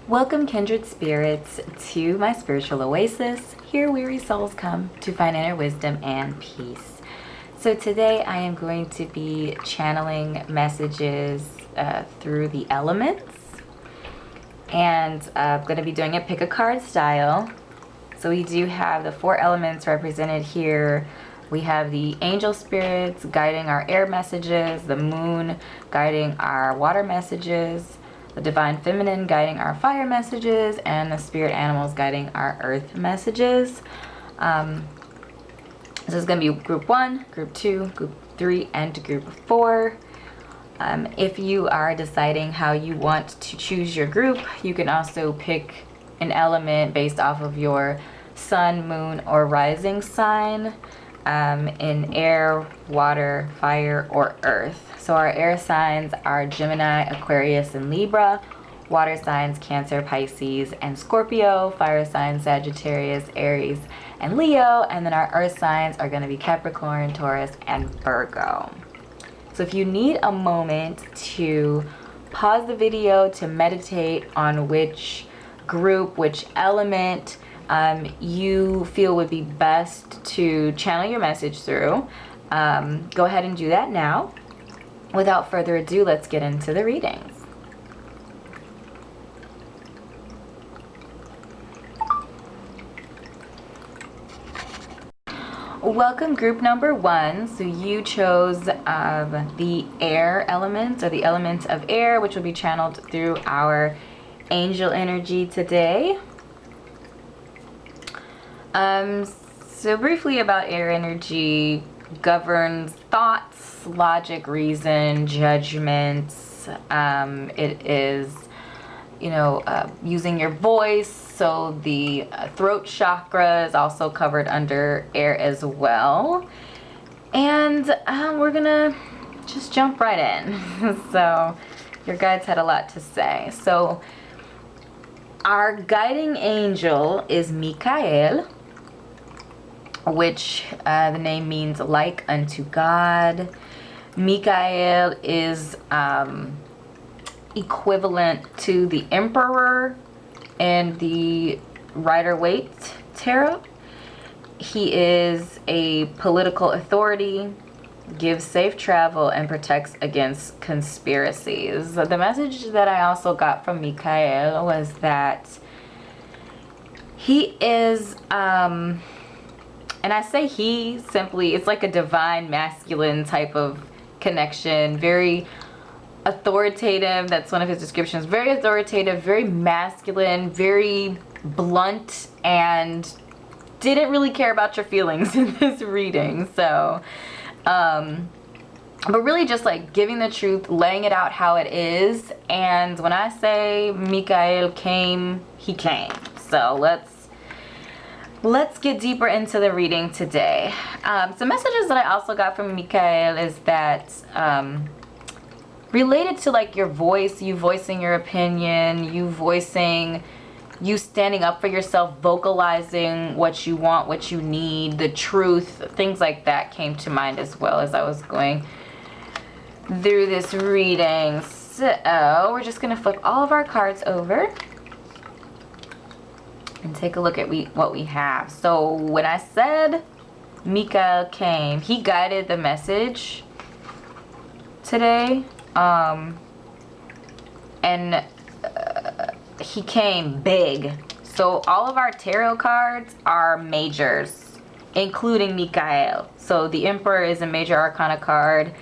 Welcome, Kindred Spirits, to my spiritual oasis. Here weary souls come to find inner wisdom and peace. So today I am going to be channeling messages through the elements. And I'm going to be doing it pick a card style. So we do have the 4 elements represented here. We have the angel spirits guiding our air messages, the moon guiding our water messages, the divine feminine guiding our fire messages, and the spirit animals guiding our earth messages. This is going to be group 1, group 2, group 3, and group 4. If you are deciding how you want to choose your group, you can also pick an element based off of your sun, moon, or rising sign in air, water, fire, or earth. So our air signs are Gemini, Aquarius, and Libra. Water signs Cancer, Pisces, and Scorpio. Fire signs Sagittarius, Aries, and Leo. And then our earth signs are going to be Capricorn, Taurus, and Virgo. So if you need a moment to pause the video to meditate on which group, which element you feel would be best to channel your message through, go ahead and do that now. Without further ado, let's get into the readings. Welcome, group number 1. So you chose the air elements, or the elements of air, which will be channeled through our angel energy today. So briefly about air energy, governs thoughts, logic, reason, judgments. It is, using your voice. So the throat chakra is also covered under air as well. And we're gonna just jump right in. So your guides had a lot to say. So our guiding angel is Michael, which the name means like unto God. Michael is equivalent to the Emperor in the Rider-Waite tarot. He is a political authority, gives safe travel, and protects against conspiracies. The message that I also got from Michael was that he is, and I say he simply, it's like a divine masculine type of connection, very authoritative. That's one of his descriptions. Very authoritative, very masculine, very blunt, and didn't really care about your feelings in this reading. So but really just like giving the truth, laying it out how it is. And when I say Michael came, he came. So let's get deeper into the reading today. Some messages that I also got from Michael is that related to like your voice, you voicing your opinion, you standing up for yourself, vocalizing what you want, what you need, the truth, things like that came to mind as well as I was going through this reading. So we're just going to flip all of our cards over and take a look at what we have. So when I said Michael came, he guided the message today. And he came big. So all of our tarot cards are majors, including Michael. So the Emperor is a major arcana card,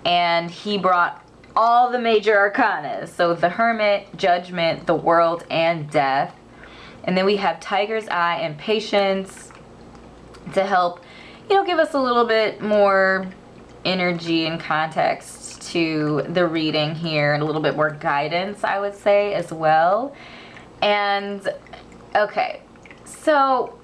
and he brought all the major arcanas. So the Hermit, Judgment, the World, and Death. And then we have Tiger's Eye and Patience to help, give us a little bit more energy and context to the reading here, and a little bit more guidance, I would say, as well. And okay, so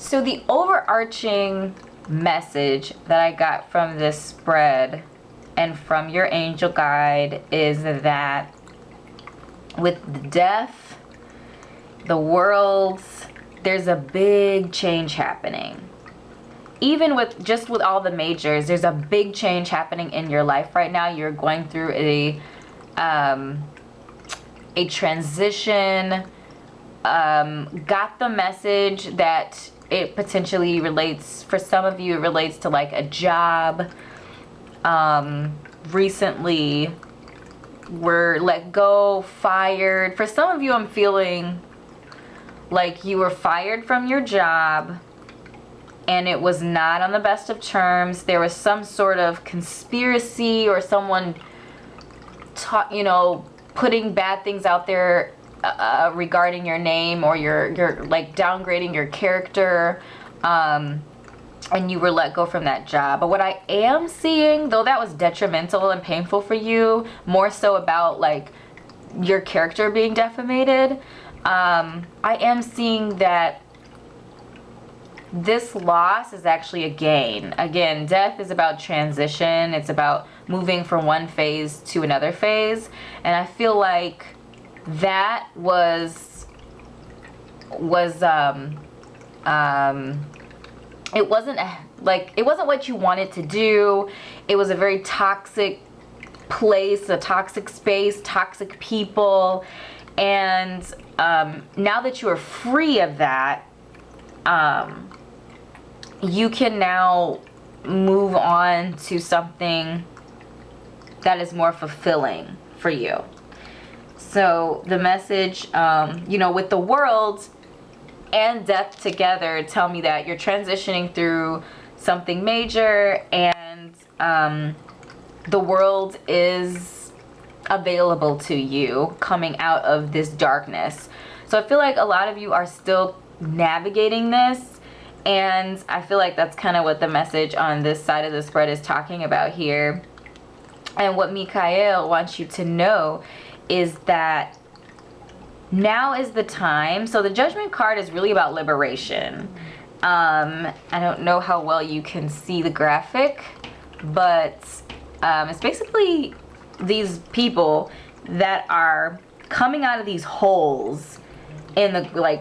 the overarching message that I got from this spread and from your angel guide is that with the death, the worlds, there's a big change happening. Even with all the majors, there's a big change happening in your life right now. You're going through a transition. Got the message that it potentially relates, for some of you, it relates to like a job. Recently were let go, fired. For some of you, I'm feeling like you were fired from your job and it was not on the best of terms. There was some sort of conspiracy or someone putting bad things out there regarding your name, or you're like downgrading your character, and you were let go from that job. But what I am seeing, though that was detrimental and painful for you, more so about like your character being defamated, I am seeing that this loss is actually a gain. Again, death is about transition. It's about moving from one phase to another phase. And I feel like that it wasn't what you wanted to do. It was a very toxic place, a toxic space, toxic people. And now that you are free of that, you can now move on to something that is more fulfilling for you. So the message, with the world and death together, tell me that you're transitioning through something major, and the world is available to you coming out of this darkness. So I feel like a lot of you are still navigating this, and I feel like that's kind of what the message on this side of the spread is talking about here. And what Mikhail wants you to know is that now is the time. So the Judgment card is really about liberation. I don't know how well you can see the graphic, but it's basically these people that are coming out of these holes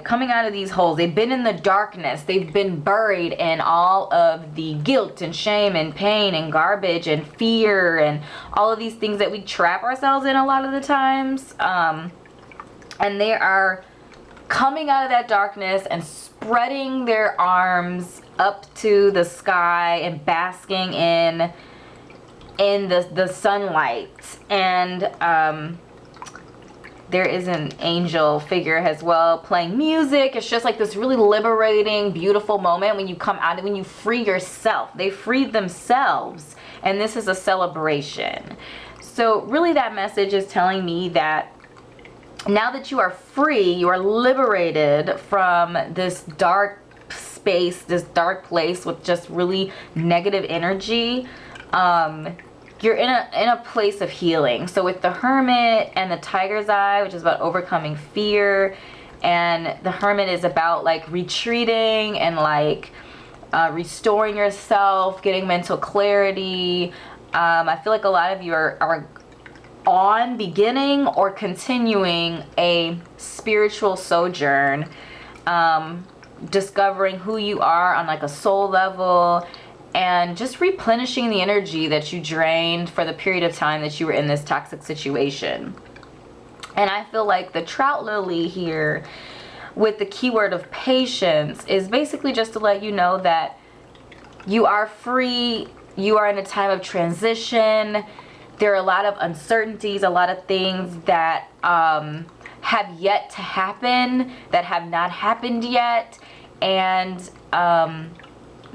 coming out of these holes. They've been in the darkness. They've been buried in all of the guilt and shame and pain and garbage and fear and all of these things that we trap ourselves in a lot of the times. And they are coming out of that darkness and spreading their arms up to the sky and basking in the sunlight. And there is an angel figure as well playing music. It's just like this really liberating, beautiful moment when you come out, when you free yourself. They freed themselves, and this is a celebration. So really that message is telling me that now that you are free, you are liberated from this dark space, this dark place with just really negative energy. You're in a place of healing. So with the Hermit and the Tiger's Eye, which is about overcoming fear, and the Hermit is about like retreating and like restoring yourself, getting mental clarity. I feel like a lot of you are on beginning or continuing a spiritual sojourn, discovering who you are on like a soul level, and just replenishing the energy that you drained for the period of time that you were in this toxic situation. And I feel like the Trout Lily here with the keyword of patience is basically just to let you know that you are free, you are in a time of transition. There are a lot of uncertainties, a lot of things that have yet to happen, that have not happened yet. And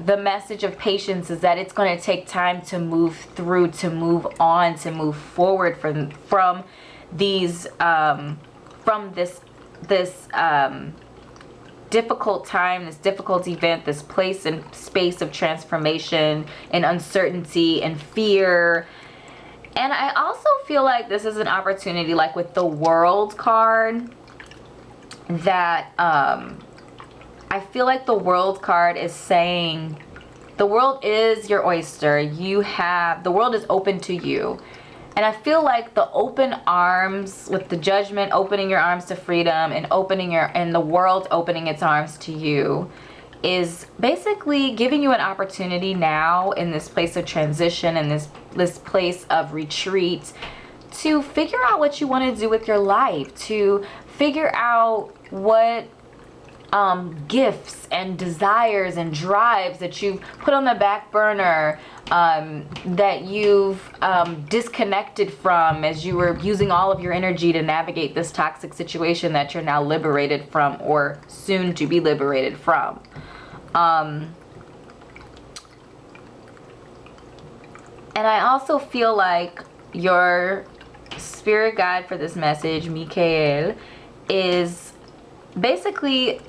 the message of patience is that it's going to take time to move through, to move on, to move forward from these from this difficult time, this difficult event, this place and space of transformation and uncertainty and fear. And I also feel like this is an opportunity, like with the World card, that I feel like the World card is saying the world is your oyster. The world is open to you. And I feel like the open arms with the Judgment, opening your arms to freedom, and and the world opening its arms to you, is basically giving you an opportunity now in this place of transition and this place of retreat to figure out what you want to do with your life, to figure out what gifts and desires and drives that you've put on the back burner, that you've disconnected from as you were using all of your energy to navigate this toxic situation that you're now liberated from, or soon to be liberated from. And I also feel like your spirit guide for this message, Michael, is basically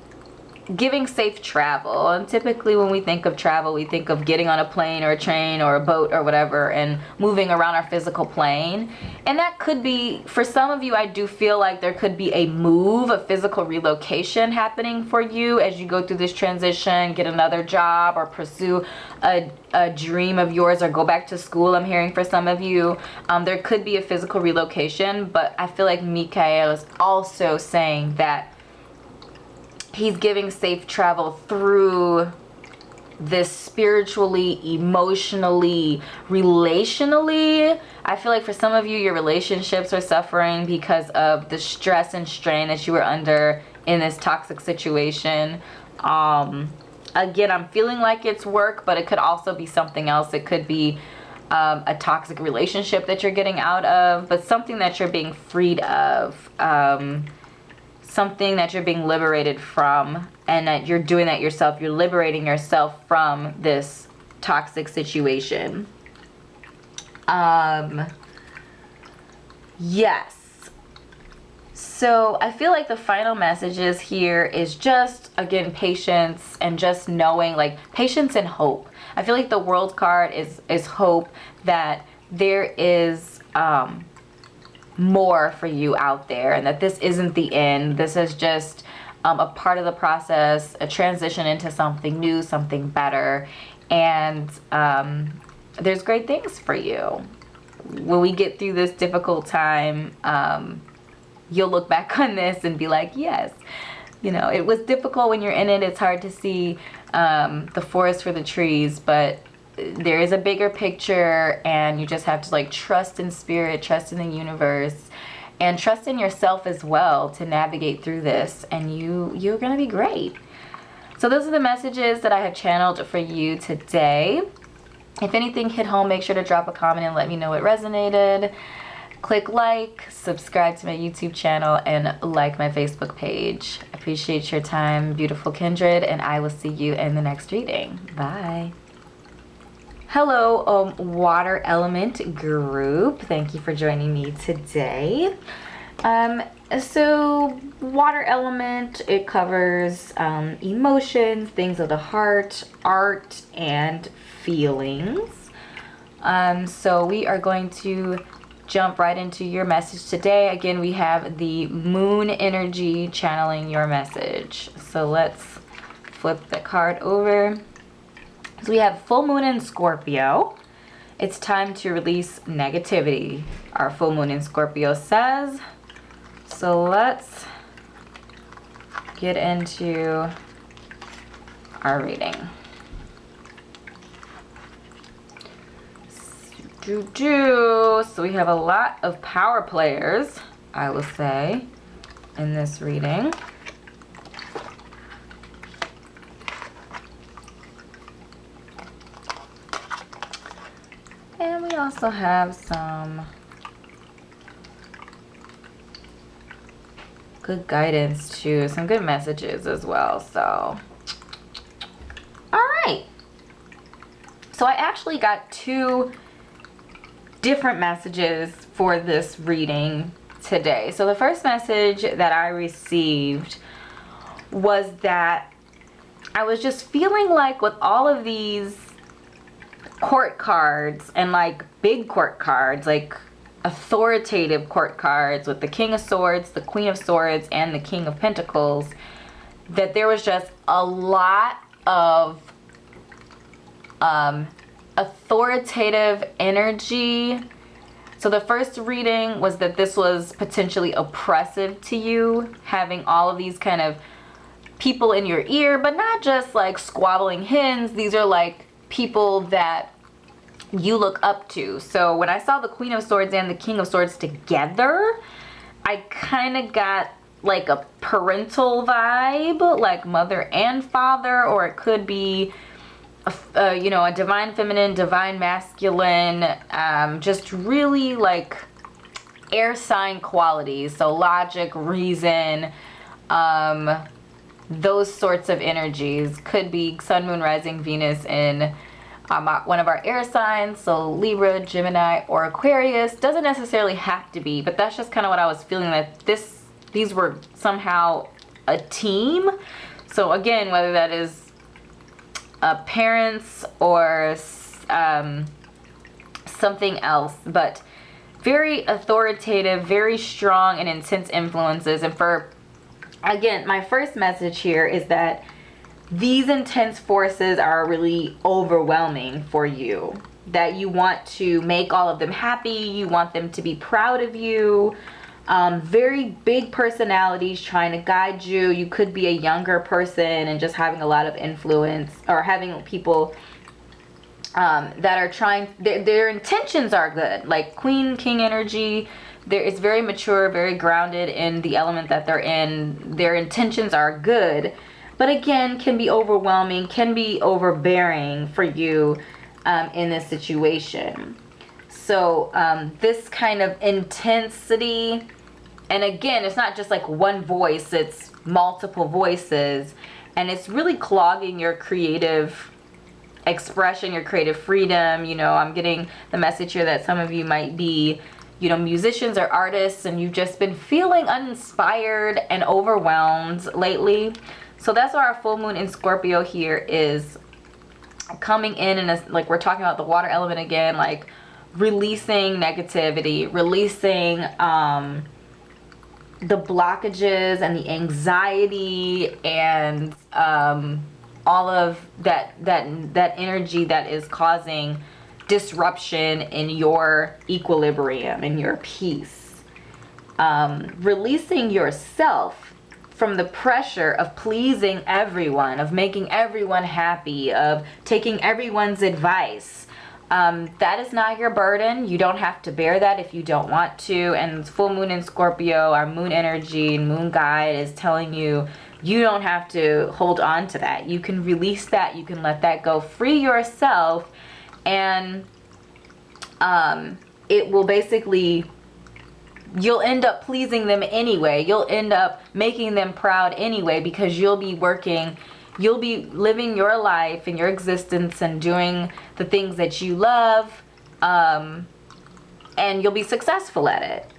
giving safe travel. And typically when we think of travel, we think of getting on a plane or a train or a boat or whatever and moving around our physical plane. And that could be, for some of you, I do feel like there could be a move, a physical relocation happening for you as you go through this transition, get another job, or pursue a dream of yours, or go back to school. I'm hearing for some of you, there could be a physical relocation, but I feel like Michael is also saying that he's giving safe travel through this spiritually, emotionally, relationally. I feel like for some of you, your relationships are suffering because of the stress and strain that you were under in this toxic situation. Again, I'm feeling like it's work, but it could also be something else. It could be a toxic relationship that you're getting out of, but something that you're being freed of. Something that you're being liberated from, and that you're doing that yourself. You're liberating yourself from this toxic situation. Yes. So I feel like the final messages here is just, again, patience, and just knowing, like, patience and hope. I feel like the World card is hope that there is more for you out there, and that this isn't the end. This is just a part of the process, a transition into something new, something better, and there's great things for you. When we get through this difficult time, you'll look back on this and be like, yes, you know, it was difficult when you're in it. It's hard to see the forest for the trees, but there is a bigger picture, and you just have to, like, trust in spirit, trust in the universe, and trust in yourself as well to navigate through this, and you're gonna be great. So those are the messages that I have channeled for you today. If anything hit home, make sure to drop a comment and let me know it resonated. Click like, subscribe to my YouTube channel, and like my Facebook page. Appreciate your time, beautiful kindred, and I will see you in the next reading. Bye. Hello, water element group. Thank you for joining me today. So water element, it covers emotions, things of the heart, art, and feelings. So we are going to jump right into your message today. Again, we have the moon energy channeling your message. So let's flip the card over. So we have full moon in Scorpio. It's time to release negativity, our full moon in Scorpio says. So let's get into our reading. So we have a lot of power players, I will say, in this reading. And we also have some good guidance too, some good messages as well. So, all right. So I actually got two different messages for this reading today. So the first message that I received was that I was just feeling like with all of these court cards, and like big court cards, like authoritative court cards with the King of Swords, the Queen of Swords, and the King of Pentacles, that there was just a lot of authoritative energy, So the first reading was that this was potentially oppressive to you, having all of these kind of people in your ear, but not just like squabbling hens. These are like people that you look up to. So when I saw the Queen of Swords and the King of Swords together, I kind of got like a parental vibe, like mother and father, or it could be you know, a divine feminine, divine masculine, just really like air sign qualities. So logic, reason, those sorts of energies. Could be sun, moon, rising, Venus in one of our air signs, so Libra, Gemini, or Aquarius. Doesn't necessarily have to be, but that's just kind of what I was feeling, that these were somehow a team. So again, whether that is parents or something else, but very authoritative, very strong and intense influences. And for, again, my first message here is that these intense forces are really overwhelming for you, that you want to make all of them happy, you want them to be proud of you. Very big personalities trying to guide you. You could be a younger person and just having a lot of influence, or having people that are trying, their intentions are good, like Queen King energy. It's very mature, very grounded in the element that they're in. Their intentions are good, but again, can be overwhelming, can be overbearing for you in this situation. So this kind of intensity, and again, it's not just like one voice, it's multiple voices, and it's really clogging your creative expression, your creative freedom. You know, I'm getting the message here that some of you might be, you know, musicians or artists, and you've just been feeling uninspired and overwhelmed lately. So that's why our full moon in Scorpio here is coming in, and like we're talking about the water element again, like releasing negativity, releasing the blockages and the anxiety and all of that energy that is causing disruption in your equilibrium, in your peace. Releasing yourself from the pressure of pleasing everyone, of making everyone happy, of taking everyone's advice. That is not your burden. You don't have to bear that if you don't want to. And full moon in Scorpio, our moon energy and moon guide is telling you, you don't have to hold on to that. You can release that. You can let that go. Free yourself, and it will basically, you'll end up pleasing them anyway. You'll end up making them proud anyway, because you'll be working, you'll be living your life and your existence and doing the things that you love, and you'll be successful at it.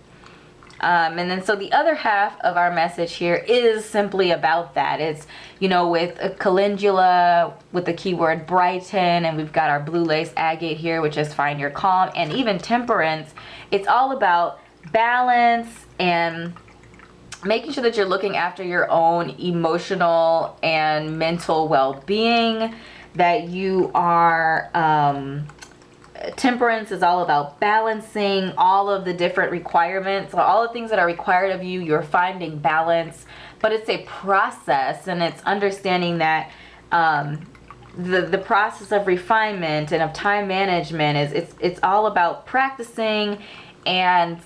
And then so the other half of our message here is simply about that. It's, you know, with a calendula, with the keyword brighten, and we've got our blue lace agate here, which is find your calm, and even temperance. It's all about balance and making sure that you're looking after your own emotional and mental well-being, that you are temperance is all about balancing all of the different requirements, all the things that are required of you. You're finding balance, but it's a process, and it's understanding that the process of refinement and of time management is it's all about practicing and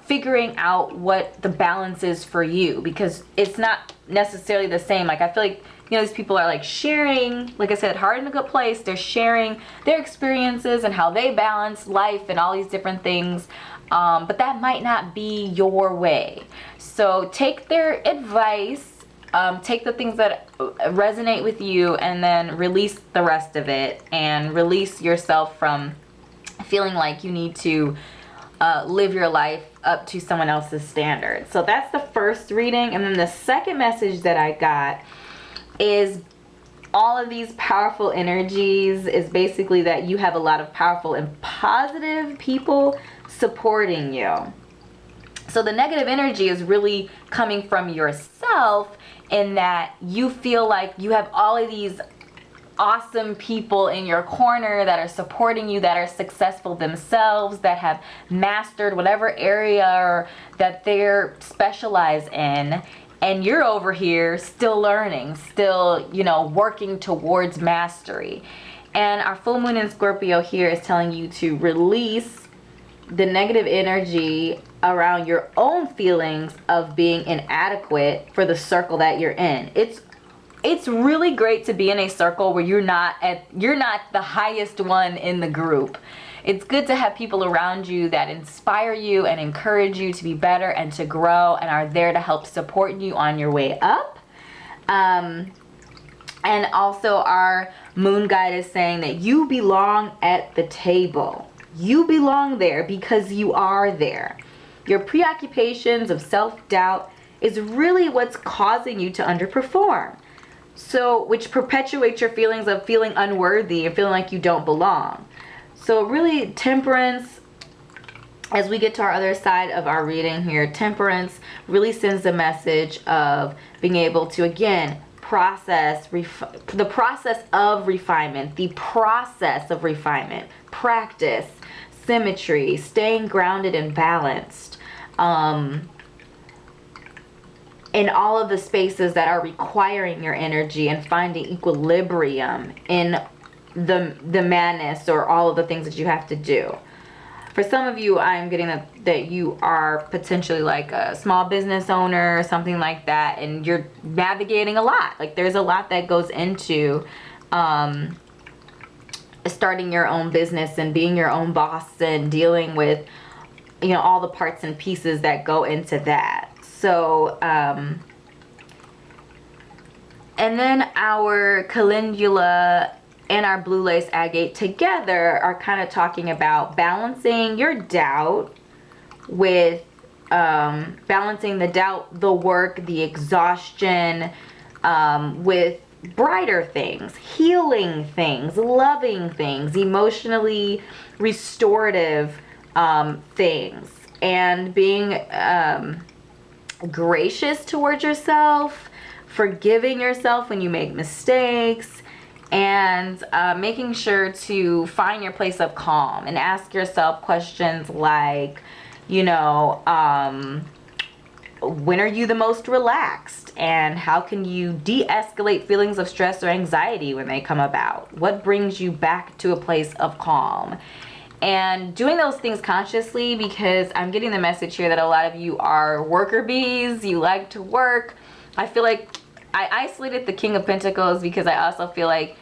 figuring out what the balance is for you, because it's not necessarily the same. Like, I feel like, you know, these people are like sharing, like I said, Heart in a Good Place. They're sharing their experiences and how they balance life and all these different things. But that might not be your way. So take their advice, take the things that resonate with you, and then release the rest of it, and release yourself from feeling like you need to live your life up to someone else's standards. So that's the first reading. And then the second message that I got is all of these powerful energies is basically that you have a lot of powerful and positive people supporting you. So the negative energy is really coming from yourself, in that you feel like you have all of these awesome people in your corner that are supporting you, that are successful themselves, that have mastered whatever area that they're specialized in, and you're over here still learning, still, you know, working towards mastery. And our full moon in Scorpio here is telling you to release the negative energy around your own feelings of being inadequate for the circle that you're in. It's really great to be in a circle where you're not the highest one in the group. It's good to have people around you that inspire you and encourage you to be better and to grow and are there to help support you on your way up. And also our moon guide is saying that you belong at the table. You belong there because you are there. Your preoccupations of self-doubt is really what's causing you to underperform. So, which perpetuates your feelings of feeling unworthy and feeling like you don't belong. So really, temperance, as we get to our other side of our reading here, temperance really sends a message of being able to, again, process, the process of refinement, practice, symmetry, staying grounded and balanced, in all of the spaces that are requiring your energy and finding equilibrium in the madness or all of the things that you have to do. For some of you, I'm getting that you are potentially like a small business owner or something like that, and you're navigating a lot. Like there's a lot that goes into starting your own business and being your own boss and dealing with, you know, all the parts and pieces that go into that. So, and then our calendula and our blue lace agate together are kind of talking about balancing your doubt with balancing the doubt, the work, the exhaustion, with brighter things, healing things, loving things, emotionally restorative things, and being gracious towards yourself, forgiving yourself when you make mistakes, and making sure to find your place of calm and ask yourself questions like, you know, when are you the most relaxed, and how can you de-escalate feelings of stress or anxiety when they come about? What brings you back to a place of calm? And doing those things consciously, because I'm getting the message here that a lot of you are worker bees. You like to work. I feel like I isolated the King of Pentacles because I also feel like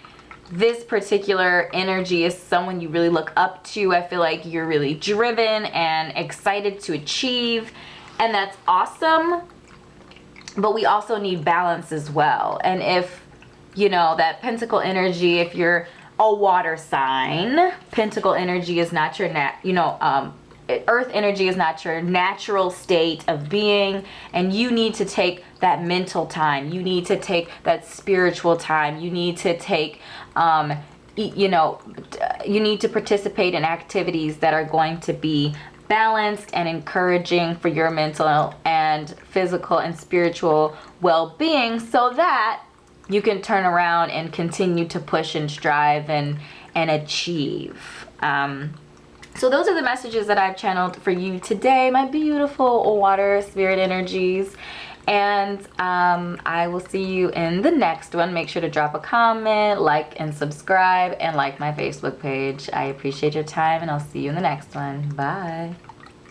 this particular energy is someone you really look up to. I feel like you're really driven and excited to achieve, and that's awesome. But we also need balance as well. And if, you know, that Pentacle energy, if you're a water sign, Pentacle energy is not your Earth energy is not your natural state of being, and you need to take that mental time. You need to take that spiritual time. You need to take, you need to participate in activities that are going to be balanced and encouraging for your mental and physical and spiritual well-being, so that you can turn around and continue to push and strive and achieve. So those are the messages that I've channeled for you today, my beautiful water spirit energies. And I will see you in the next one. Make sure to drop a comment, like and subscribe, and like my Facebook page. I appreciate your time, and I'll see you in the next one. Bye.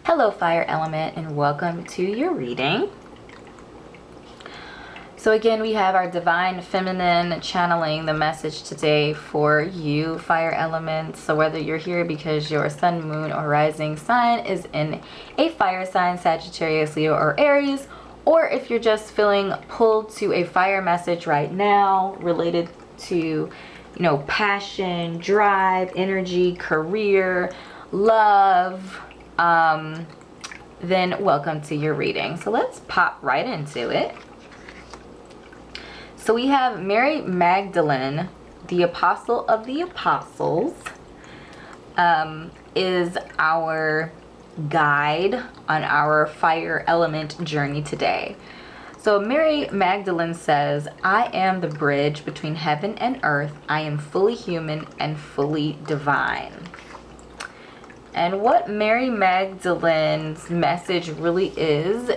Hello, fire element, and welcome to your reading. So again, we have our divine feminine channeling the message today for you, fire element. So whether you're here because your sun, moon, or rising sign is in a fire sign, Sagittarius, Leo, or Aries, or if you're just feeling pulled to a fire message right now related to, you know, passion, drive, energy, career, love, then welcome to your reading. So let's pop right into it. So we have Mary Magdalene, the Apostle of the Apostles, is our guide on our fire element journey today. So Mary Magdalene says, I am the bridge between heaven and earth. I am fully human and fully divine. And what Mary Magdalene's message really is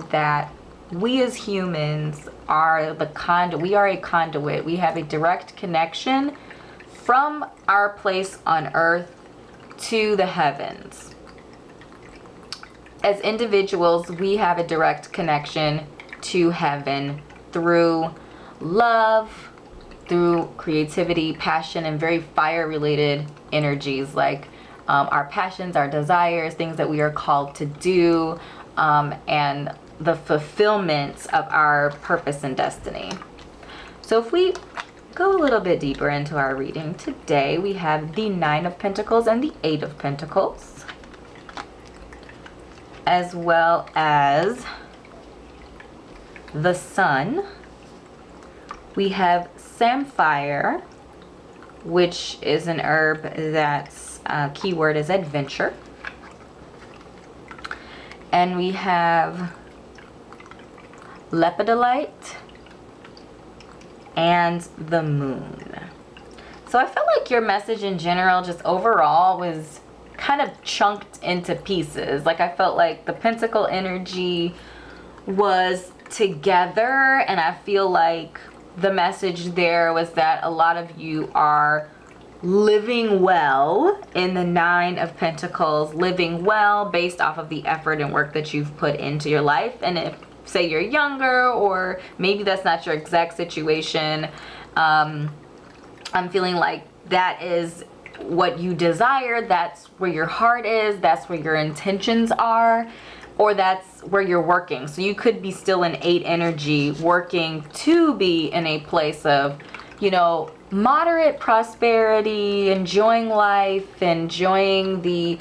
that we as humans are the conduit. We are a conduit. We have a direct connection from our place on earth to the heavens. As individuals, we have a direct connection to heaven through love, through creativity, passion, and very fire-related energies like our passions, our desires, things that we are called to do, and the fulfillment of our purpose and destiny. So if we go a little bit deeper into our reading today, we have the Nine of Pentacles and the Eight of Pentacles, as well as the Sun. We have samphire, which is an herb that's keyword is adventure. And we have lepidolite and the moon. So I felt like your message in general, just overall, was kind of chunked into pieces. Like I felt like the pentacle energy was together, and I feel like the message there was that a lot of you are living well in the Nine of Pentacles, living well based off of the effort and work that you've put into your life. And if, say, you're younger, or maybe that's not your exact situation, I'm feeling like that is what you desire, that's where your heart is, that's where your intentions are, or that's where you're working. So you could be still in 8 energy, working to be in a place of, you know, moderate prosperity, enjoying life, enjoying the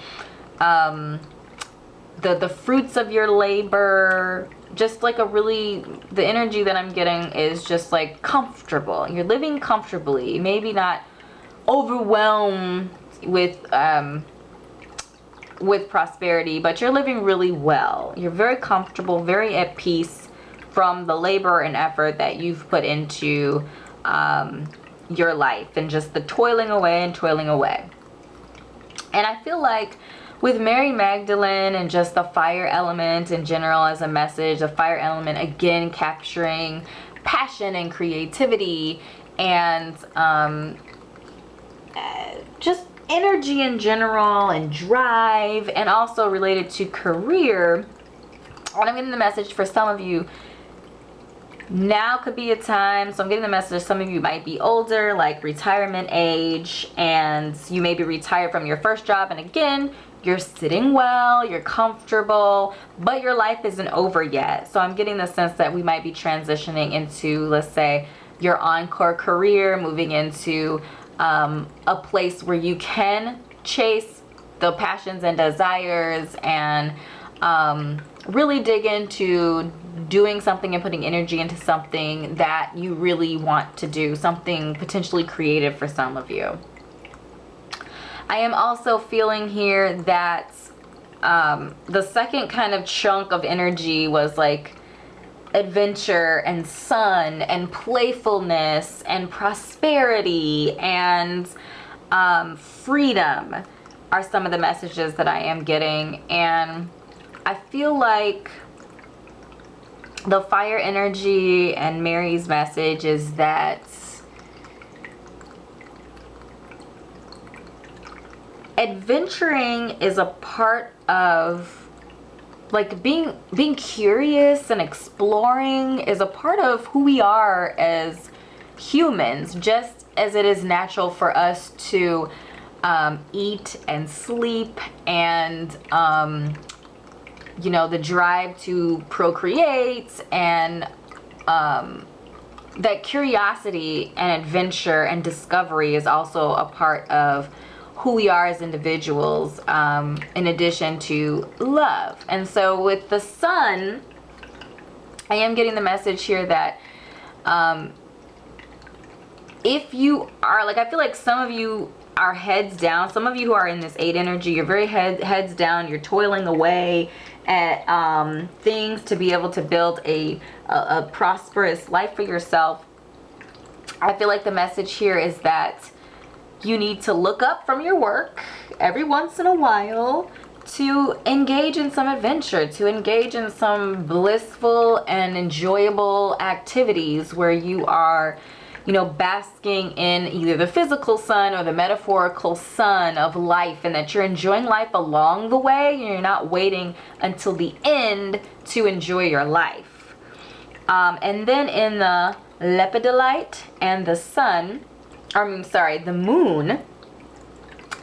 fruits of your labor. Just like a really, the energy that I'm getting is just like comfortable. You're living comfortably, maybe not overwhelmed with prosperity, but you're living really well. You're very comfortable, very at peace from the labor and effort that you've put into your life, and just the toiling away and toiling away. And I feel like with Mary Magdalene and just the fire element in general as a message, the fire element again capturing passion and creativity and just energy in general and drive, and also related to career. And I'm getting the message for some of you, now could be a time, so I'm getting the message, some of you might be older, like retirement age, and you may be retired from your first job, and again, you're sitting well, you're comfortable, but your life isn't over yet. So I'm getting the sense that we might be transitioning into, let's say, your encore career, moving into a place where you can chase the passions and desires and really dig into doing something and putting energy into something that you really want to do, something potentially creative for some of you. I am also feeling here that the second kind of chunk of energy was like adventure and sun and playfulness and prosperity and freedom are some of the messages that I am getting. And I feel like the fire energy and Mary's message is that adventuring is a part of, like, being curious and exploring is a part of who we are as humans, just as it is natural for us to eat and sleep and you know, the drive to procreate, and that curiosity and adventure and discovery is also a part of who we are as individuals, in addition to love. And so with the sun, I am getting the message here that if you are, like, I feel like some of you are heads down. Some of you who are in this 8 energy, you're very heads down, you're toiling away, at things to be able to build a prosperous life for yourself. I feel like the message here is that you need to look up from your work every once in a while to engage in some adventure, to engage in some blissful and enjoyable activities where you are, you know, basking in either the physical sun or the metaphorical sun of life, and that you're enjoying life along the way and you're not waiting until the end to enjoy your life. And then in the lepidolite and the sun, the moon,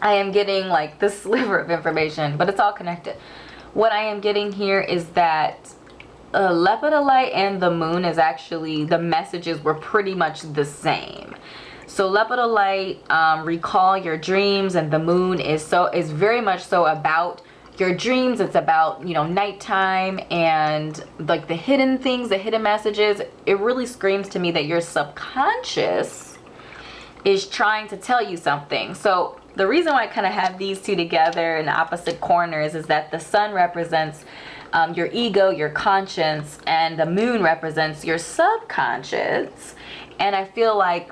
I am getting like this sliver of information, but it's all connected. What I am getting here is that lepidolite and the moon is actually, the messages were pretty much the same. So lepidolite, recall your dreams, and the moon is very much so about your dreams. It's about, you know, nighttime and like the hidden things, the hidden messages. It really screams to me that your subconscious is trying to tell you something. So the reason why I kind of have these two together in the opposite corners is that the sun represents your ego, your conscience, and the moon represents your subconscious. And I feel like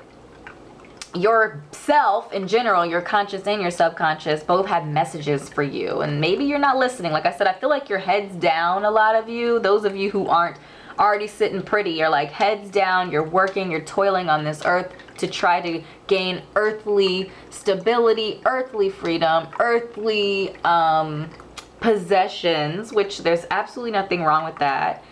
yourself in general, your conscious and your subconscious, both have messages for you. And maybe you're not listening. Like I said, I feel like your head's down, a lot of you. Those of you who aren't already sitting pretty, you're like heads down, you're working, you're toiling on this earth to try to gain earthly stability, earthly freedom, earthly possessions, which there's absolutely nothing wrong with that.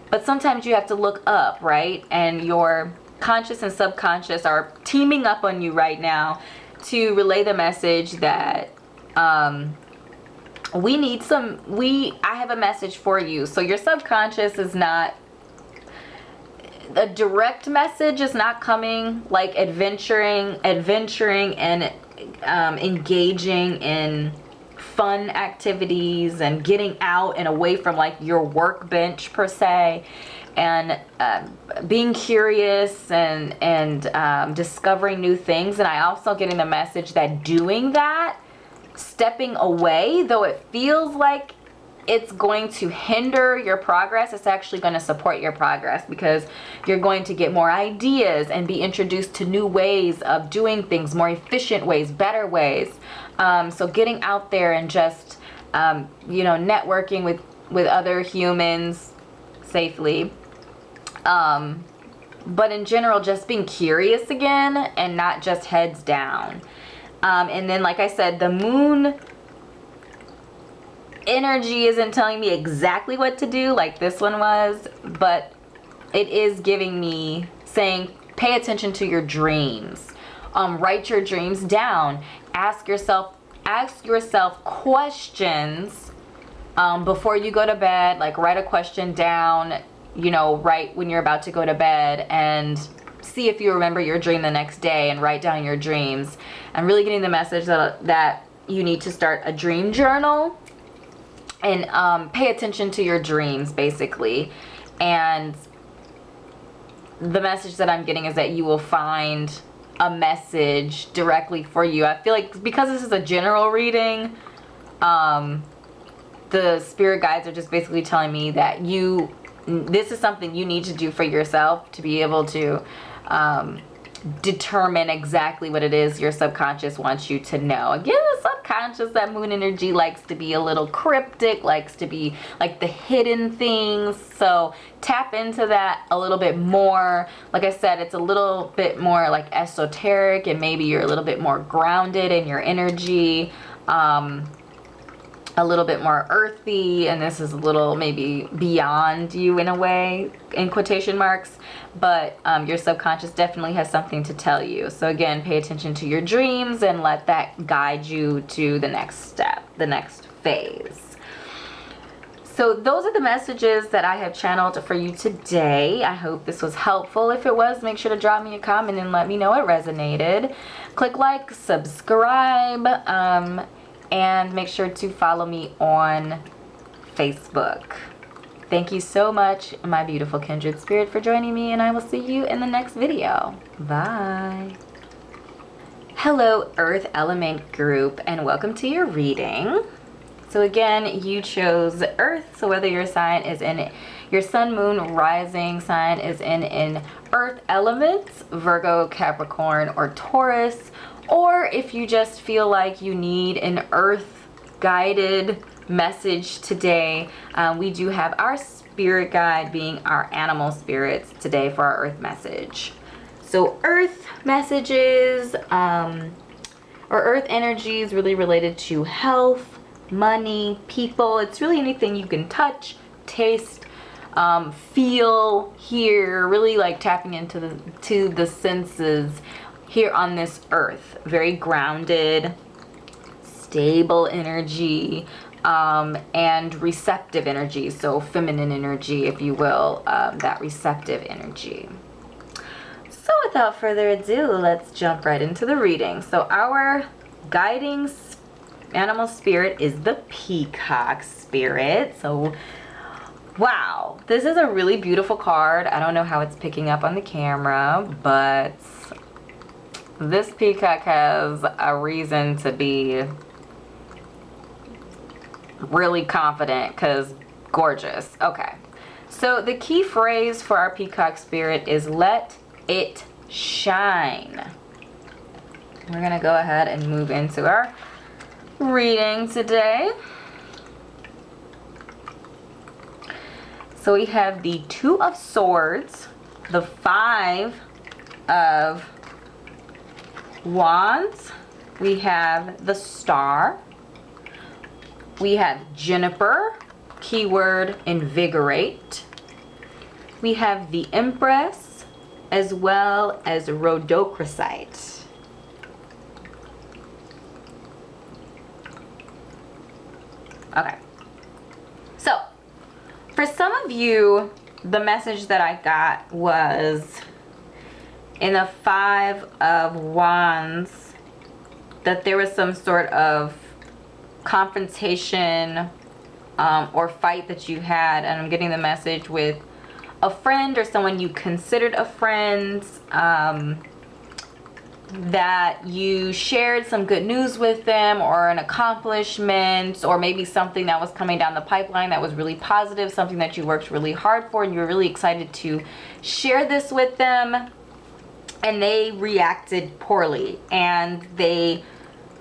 But sometimes you have to look up, right? And your conscious and subconscious are teaming up on you right now to relay the message that I have a message for you. So your subconscious is not a direct message, is not coming like adventuring and engaging in fun activities and getting out and away from like your workbench per se, and being curious and discovering new things. And I also getting the message that doing that, stepping away, though it feels like it's going to hinder your progress, it's actually going to support your progress, because you're going to get more ideas and be introduced to new ways of doing things, more efficient ways, better ways. So getting out there and just you know, networking with other humans safely, but in general just being curious again and not just heads down. And then, like I said, the moon energy isn't telling me exactly what to do like this one was, but it is giving me, saying pay attention to your dreams. Write your dreams down. Ask yourself questions before you go to bed. Like write a question down, you know, right when you're about to go to bed, and see if you remember your dream the next day, and write down your dreams. I'm really getting the message that you need to start a dream journal and pay attention to your dreams, basically. And the message that I'm getting is that you will find a message directly for you. I feel like because this is a general reading, the spirit guides are just basically telling me that this is something you need to do for yourself to be able to determine exactly what it is your subconscious wants you to know. Again, the subconscious, that moon energy likes to be a little cryptic, likes to be like the hidden things. So tap into that a little bit more. Like I said, it's a little bit more like esoteric, and maybe you're a little bit more grounded in your energy, a little bit more earthy, and this is a little maybe beyond you in a way, in quotation marks, but your subconscious definitely has something to tell you. So again, pay attention to your dreams and let that guide you to the next step, the next phase. So those are the messages that I have channeled for you today. I hope this was helpful. If it was, make sure to drop me a comment and let me know it resonated. Click like, subscribe, and make sure to follow me on Facebook. Thank you so much, my beautiful kindred spirit, for joining me, and I will see you in the next video. Bye. Hello, Earth Element group, and welcome to your reading. So again, you chose Earth. So whether your sign is in your sun, moon, rising sign is in an Earth elements, Virgo, Capricorn, or Taurus, or if you just feel like you need an Earth guided message today, we do have our spirit guide being our animal spirits today for our Earth message. So Earth messages, or Earth energy is really related to health, money, people. It's really anything you can touch, taste, feel, hear, really like tapping into the senses here on this Earth. Very grounded, stable energy, and receptive energy. So feminine energy, if you will, that receptive energy. So without further ado, let's jump right into the reading. So our guiding animal spirit is the peacock spirit. So wow, this is a really beautiful card. I don't know how it's picking up on the camera, but this peacock has a reason to be really confident because gorgeous. Okay, so the key phrase for our peacock spirit is let it shine. We're gonna go ahead and move into our reading today. So we have the Two of Swords, the Five of Wands, we have the Star, we have Juniper, keyword invigorate, we have the Empress, as well as rhodochrosite. Okay, so for some of you, the message that I got was in the Five of Wands that there was some sort of confrontation or fight that you had, and I'm getting the message with a friend or someone you considered a friend, that you shared some good news with them or an accomplishment, or maybe something that was coming down the pipeline that was really positive, something that you worked really hard for and you were really excited to share this with them, and they reacted poorly and they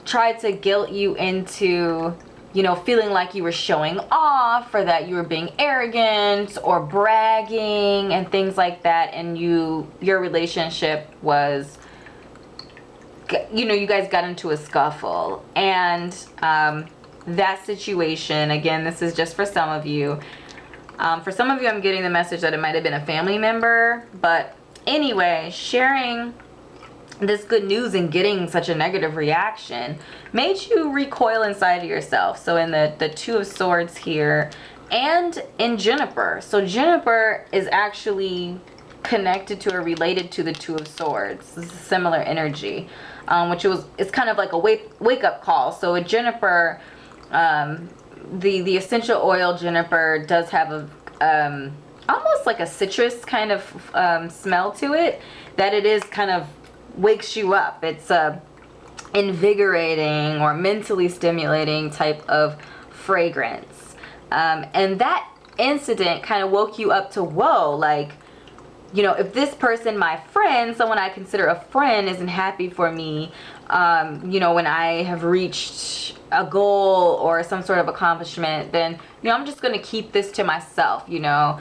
tried to guilt you into, you know, feeling like you were showing off or that you were being arrogant or bragging and things like that, and your relationship was, you know, you guys got into a scuffle. And that situation, again, this is just for some of you. For some of you, I'm getting the message that it might have been a family member, but anyway, sharing this good news and getting such a negative reaction made you recoil inside of yourself. So in the Two of Swords here, and in Juniper. So Juniper is actually connected to or related to the Two of Swords. This is a similar energy, it's kind of like a wake up call. So with Juniper, the essential oil Juniper does have a almost like a citrus kind of smell to it, that it is kind of wakes you up. It's a invigorating or mentally stimulating type of fragrance, and that incident kind of woke you up to, whoa, like, you know, if this person, my friend, someone I consider a friend, isn't happy for me, you know, when I have reached a goal or some sort of accomplishment, then, you know, I'm just going to keep this to myself, you know.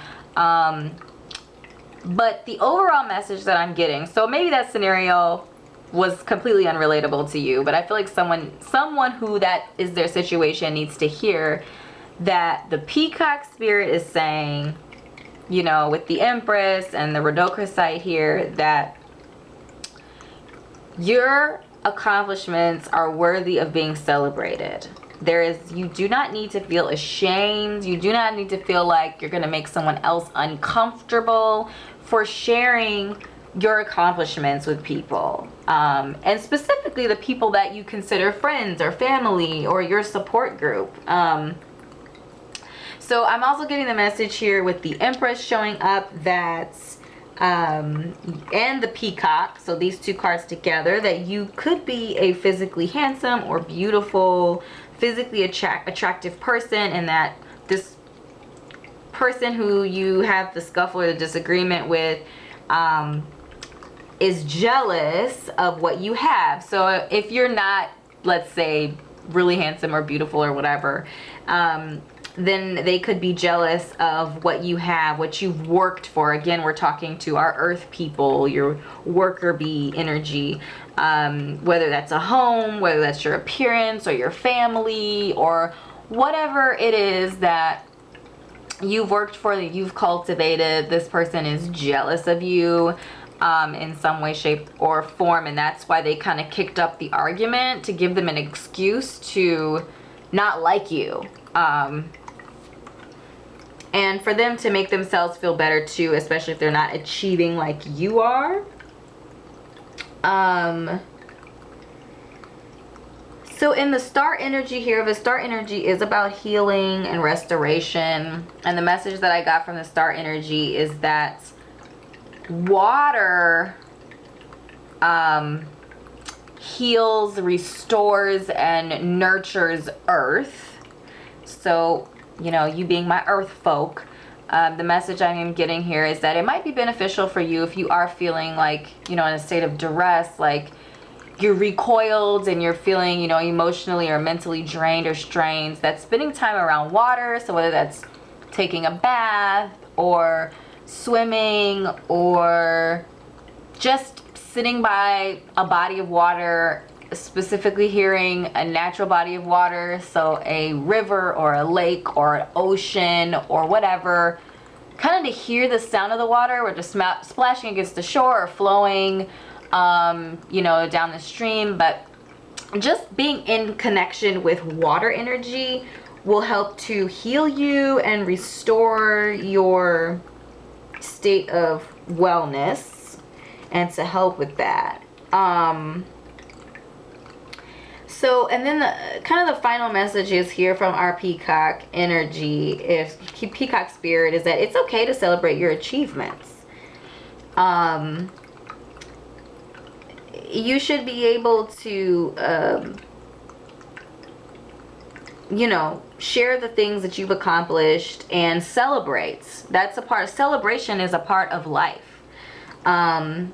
But the overall message that I'm getting, so maybe that scenario was completely unrelatable to you, but I feel like someone who that is their situation needs to hear that the peacock spirit is saying, you know, with the Empress and the rhodochrosite here, that your accomplishments are worthy of being celebrated. You do not need to feel ashamed. You do not need to feel like you're going to make someone else uncomfortable for sharing your accomplishments with people. And specifically the people that you consider friends or family or your support group. So I'm also getting the message here with the Empress showing up that, and the Peacock, so these two cards together, that you could be a physically handsome or beautiful physically attractive person, and that this person who you have the scuffle or the disagreement with is jealous of what you have. So if you're not, let's say, really handsome or beautiful or whatever, then they could be jealous of what you have, what you've worked for. Again, we're talking to our earth people, your worker bee energy, whether that's a home, whether that's your appearance or your family or whatever it is that you've worked for, that you've cultivated. This person is jealous of you in some way, shape, or form, and that's why they kind of kicked up the argument to give them an excuse to not like you. And for them to make themselves feel better too, especially if they're not achieving like you are. So in the star energy here, the star energy is about healing and restoration. And the message that I got from the star energy is that water heals, restores, and nurtures earth. So, you know, you being my earth folk, the message I am getting here is that it might be beneficial for you if you are feeling like, you know, in a state of duress, like you're recoiled and you're feeling, you know, emotionally or mentally drained or strained, that spending time around water, so whether that's taking a bath or swimming or just sitting by a body of water, specifically hearing a natural body of water, so a river or a lake or an ocean or whatever, kind of to hear the sound of the water, or just splashing against the shore or flowing, you know, down the stream. But just being in connection with water energy will help to heal you and restore your state of wellness, and to help with that. So, and then the kind of the final message is here from our peacock energy, is peacock spirit, is that it's okay to celebrate your achievements. You should be able to, you know, share the things that you've accomplished and celebrate. That's a part, celebration is a part of life. And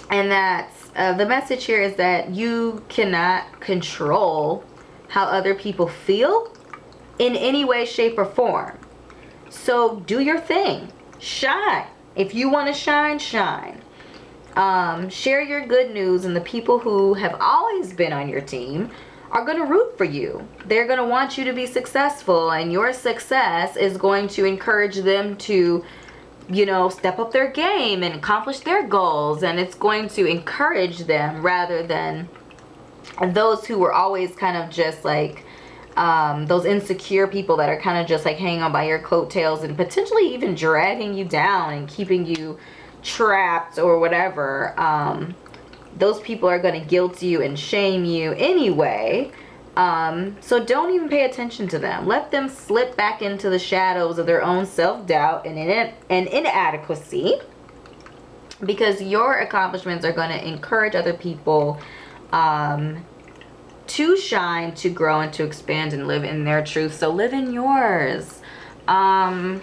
that's, the message here is that you cannot control how other people feel in any way, shape, or form. So do your thing. Shine. If you want to shine, shine. Share your good news, and the people who have always been on your team are going to root for you. They're going to want you to be successful, and your success is going to encourage them to, you know, step up their game and accomplish their goals, and it's going to encourage them, rather than those who were always kind of just like those insecure people that are kind of just like hanging on by your coattails and potentially even dragging you down and keeping you trapped or whatever. Those people are going to guilt you and shame you anyway. So don't even pay attention to them. Let them slip back into the shadows of their own self-doubt and inadequacy, because your accomplishments are going to encourage other people to shine, to grow, and to expand and live in their truth. So live in yours. I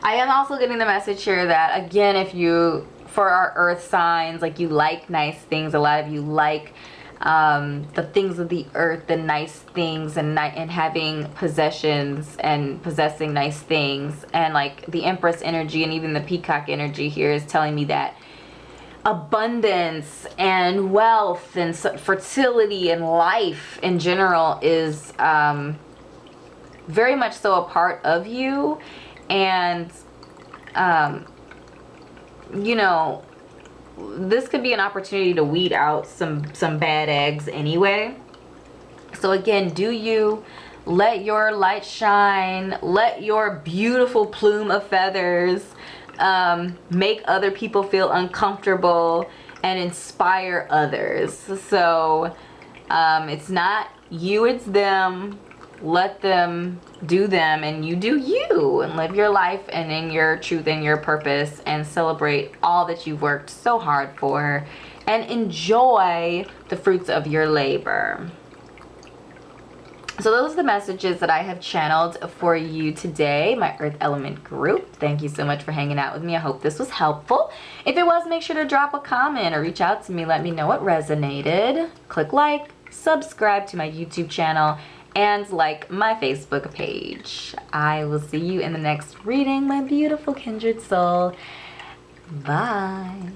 am also getting the message here that, again, if you, for our earth signs, like you like nice things, a lot of you like the things of the earth, the nice things, and having possessions and possessing nice things. And like the Empress energy and even the Peacock energy here is telling me that abundance and wealth and fertility and life in general is very much so a part of you. And you know, this could be an opportunity to weed out some bad eggs anyway. So again, do you let your light shine, let your beautiful plume of feathers make other people feel uncomfortable and inspire others. So it's not you, it's them. let them do them, and you do you, and live your life and in your truth and your purpose, and celebrate all that you've worked so hard for, and enjoy the fruits of your labor. So those are the messages that I have channeled for you today, my Earth Element group. Thank you so much for hanging out with me. I hope this was helpful. If it was, make sure to drop a comment or reach out to me. Let me know what resonated. Click like, subscribe to my YouTube channel, and like my Facebook page. I will see you in the next reading, my beautiful kindred soul. Bye.